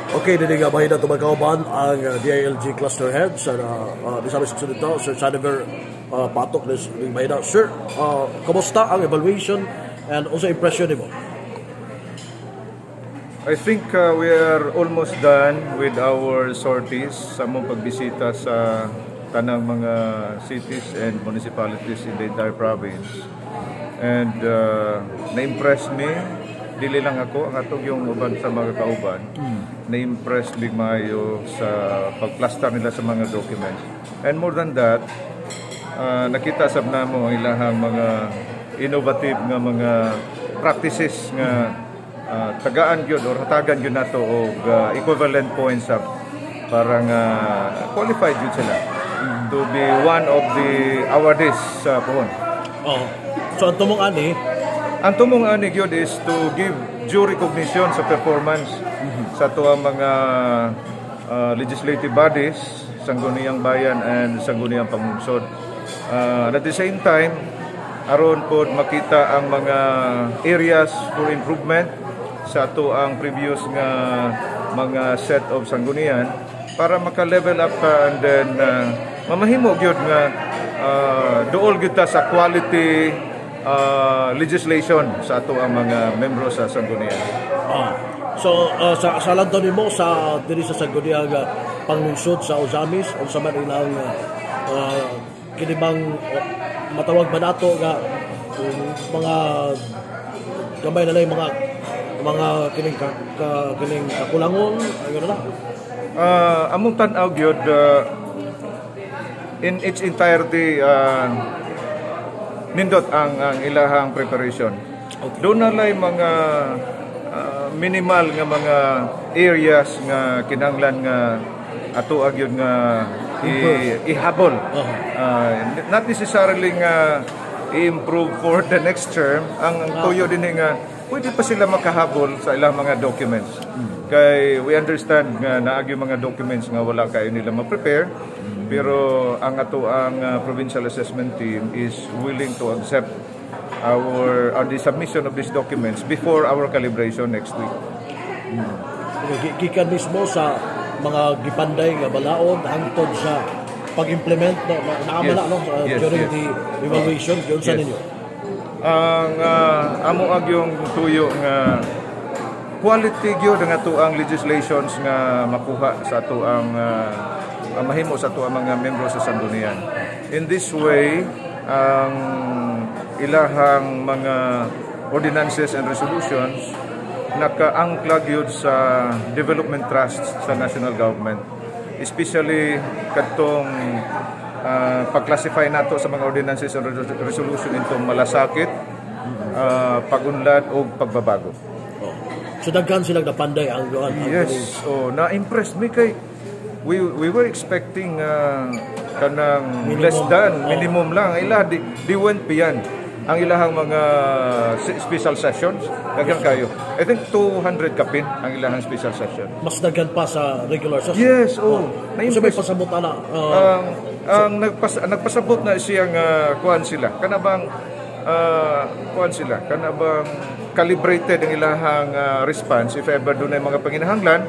Okay, dili nga mahina tumagkauban ang DILG cluster head sa Misamis Occidental, Sir Saniver Patok ng mahina. Sir, kamusta ang evaluation and also impression mo? I think we are almost done with our sorties sa mong pagbisita sa tanang mga cities and municipalities in the entire province. And na-impress me, dili lang ako, ang atong yung uban sa mga kauban, na-impress me mayo sa pag-cluster nila sa mga documents. And more than that, nakita sab na mo ilahang mga innovative nga mga practices nga tagaan gyud or hatagan gyud nato og equivalent points up para nga qualified gyud sila to be one of the awardees sa pohon. So ang tumong ani gyud is to give due recognition sa performance sa tuang mga legislative bodies, sangguniang bayan and sangguniang pamungsod. At the same time, aron pod makita ang mga areas for improvement sa ato ang previous nga mga set of sanggunian para maka-level up and then mamahimo gyud nga duol gyud ta sa quality legislation sa ato ang mga membro sa sanggunian. So sa lantaw nimo sa diri sa sangguniang panglungsod sa Ozamis unsa man ilang kini bang matawag ba nato nga mga gamay na lang mga kining kakulangon ano na among tan-aw gyud in its entirety nindot ang ilahang preparation. Okay. Doon na lay mga minimal nga mga areas nga kinahanglan nga ato agyud nga ihabol. Not necessarily nga i-improve for the next term. Ang tuyo din nga pwede pa sila makahabol sa ilang mga documents. Kay we understand nga naagi mga documents nga wala kayo nila ma-prepare. Pero ang ato ang provincial assessment team is willing to accept the submission of these documents before our calibration next week. Gikan mismo sa mga gipanday nga balaod hangtod sa pag-implement naamala during the evaluation yun sa ninyo. Ang amo yung tuyo nga quality gyud nga ato ang legislations nga makuha sa ato ang mahimo sa ato ang mga membro sa sanggunian. In this way, ang ilahang mga ordinances and resolutions naka-angkla gyud sa development trust sa national government. Especially katong pag-classify nato sa mga ordinances and resolution into malasakit, pag-unlad o pagbabago. So daghan sila napanday ang doon. Yes, na-impressed me kay we were expecting kanang minimum, less than minimum lang ila di went beyond ang ilahang mga special sessions daghan kayo. I think 200 kapin ang ilahang special session. Mas daghan pa sa regular session. Yes, So may pasabot ana ang nagpasabot na siyang kuan sila. Kanabang kuan sila. Kanabang calibrated ang ilahang response if ever dunay mga panginahanglan.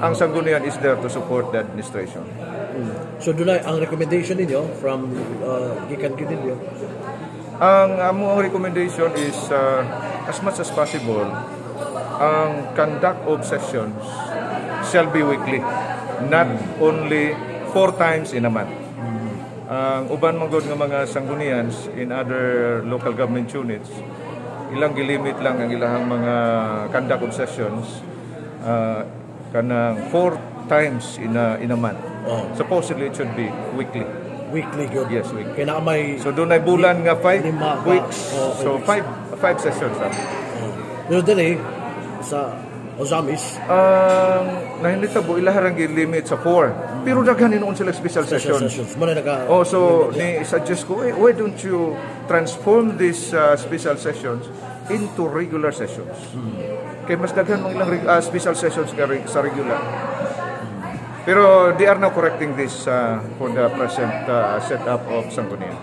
Ang sanggunian is there to support the administration. So dunay ang recommendation ninyo from gikan ninyo. Ang among recommendation is as much as possible ang conduct of sessions shall be weekly, not only 4 times in a month. Ang uban manggod nga mga sanggunians in other local government units ilang gilimit lang ang ilahang mga conduct of sessions kanang 4 times in a month. Supposedly it should be weekly. Weekly good. Yes, weekly. Kaya may so doon ay bulan nga 5 weeks. So 5 sessions. Pero dili sa Ozamis nahilitabo ilaharang limit sa 4. Pero daghan noon sila special sessions. So ni suggest ko why don't you transform these special sessions into regular sessions? Kaya mas daghan mga ilang special sessions sa regular. Pero they are now correcting this for the present setup of sanggunian.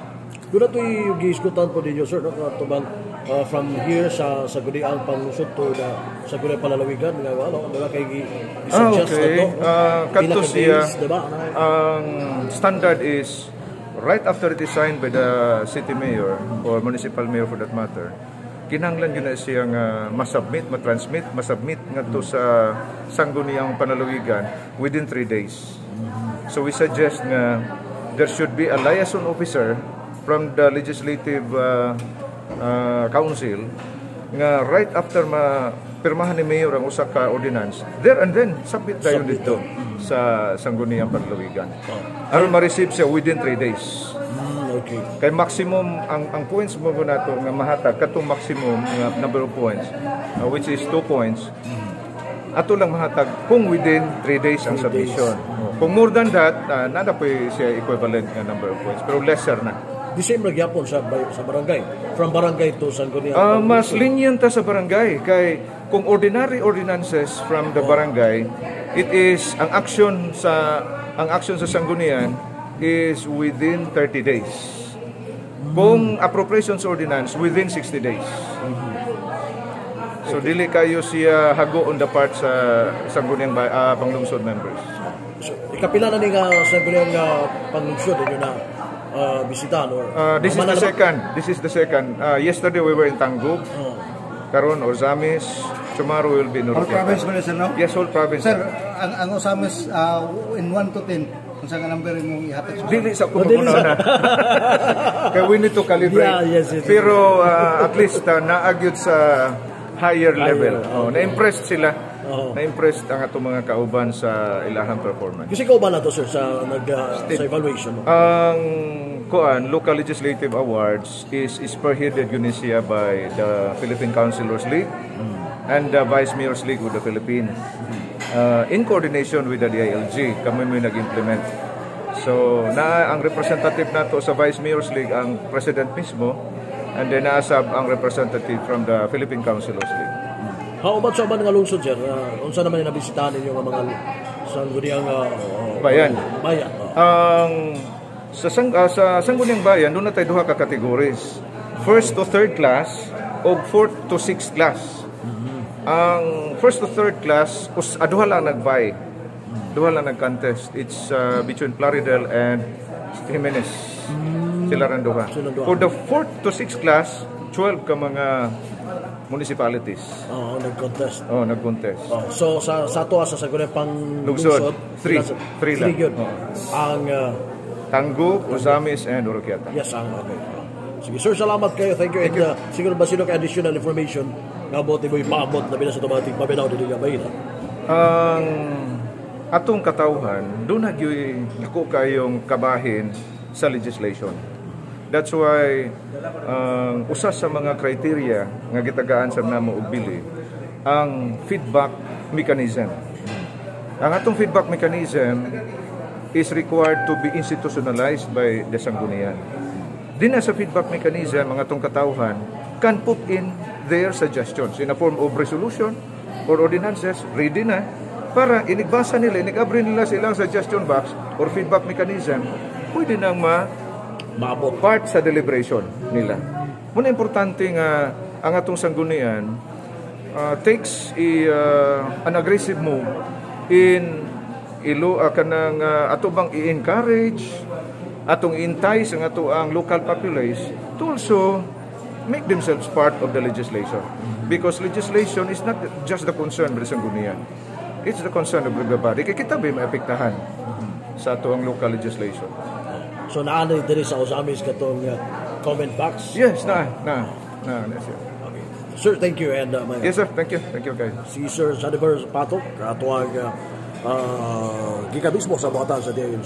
Doon ito yung giiskutan po ninyo, sir, tubang from here sa Guniang Panglungsod to sa Guniang Palalawigan nga ano kay suggest okay. Kadto siya diba? Ang standard is right after it is signed by the city mayor or municipal mayor for that matter, kinahanglan yun na siyang masubmit, matransmit, masubmit nga to sa Sangguniang Panalawigan within 3 days. So we suggest nga there should be a liaison officer from the legislative council nga right after pirmahan ni mayor ang usa ka ordinance, there and then submit dayon dito sa Sangguniang Panalawigan. Aron ma-receive siya within 3 days. Okay. Kay maximum ang points mo nato nga mahatag katong maximum nga number of points which is 2 points. Ato lang mahatag kung within 3 days ang submission. Kung more than that, nada po siya equivalent nga number of points pero lesser na. The same ra gyapon sa barangay. From barangay to Sangguniang. Mas lenient ta sa barangay kay kung ordinary ordinances from the barangay, it is ang action sa Sangguniang is within 30 days. Kung appropriations ordinance within 60 days. So dili kayo siya hago on the part sa Sangguniang Panglungsod members. So, ikapila na ni nga Sangguniang Panglungsod inyo na bisitahan or this is the second. Yesterday we were in Tangub. Karon Orzamis, tomorrow will be in All province ba sir, no? Yes, all province. Sir, ang Orzamis in 1 to 10, kung saan nga number mong ihatag sa dili sa kumuna na. Kaya we need to calibrate. Yes. Pero at least naagyod sa higher level. Na-impressed sila. Na-impressed ang atong mga kauban sa ilahang performance. Kasi kauban na to sir sa sa evaluation. Ang local legislative awards is spearheaded yun siya by the Philippine Councilors League and the Vice Mayor's League with the Philippines. In coordination with the DILG, kami may nag-implement. So, ang representative nato sa Vice Mayor's League ang president mismo, and then naasab ang representative from the Philippine Councilors League. How about sa mga lungsod sir? Unsa naman yung nabisitahan ninyo nga mga Sangguniang bayan? Sa Sangguniang Bayan, doon na tayo duha ka categories. First to third class o fourth to sixth class. Ang first to third class, duha lang nag-vie. Duha lang nag-contest. It's between Plaridel and Jimenez. Sila rin duha. For the fourth to sixth class, 12 ka mga municipalities. Nag-contest. Nag-contest. So sa Sangguniang Panglungsod, 3 lang. Ang Tangub, Orzamis, and Oroquieta. yes, okay. Sige, sir, salamat kayo. Thank you. And siguro ba sino ka additional information nga mo mo ipaabot na bila sa tumating pabinaw dito nga bayin? Ang atong katawhan, doon nako kayong kabahin sa legislation. That's why usa sa mga criteria nga gitagaan sa namo og bili ang feedback mechanism. Ang atong feedback mechanism is required to be institutionalized by the Sangguniang. Din sa feedback mechanism, ang atong katawhan can put in their suggestions in a form of resolution or ordinances, ready na, para inigbasa nila, inigabri nila silang suggestion box or feedback mechanism, pwede nang maabot part sa deliberation nila. Muna importante nga ang atong Sangguniang takes an aggressive move in kanang ato bang i-encourage atong entice ang ato ang local populace to also make themselves part of the legislation, because legislation is not just the concern of the Sangguniang, it's the concern of everybody. Kaya kita ba maapektahan sa ato ang local legislation. So naanay diri sa Orzamis katong comment box? Yes, na. Okay. Sir, thank you. And yes sir, thank you guys. Si Sir Saniver Patok ato ang gikabismo sa buhatan sa DILG.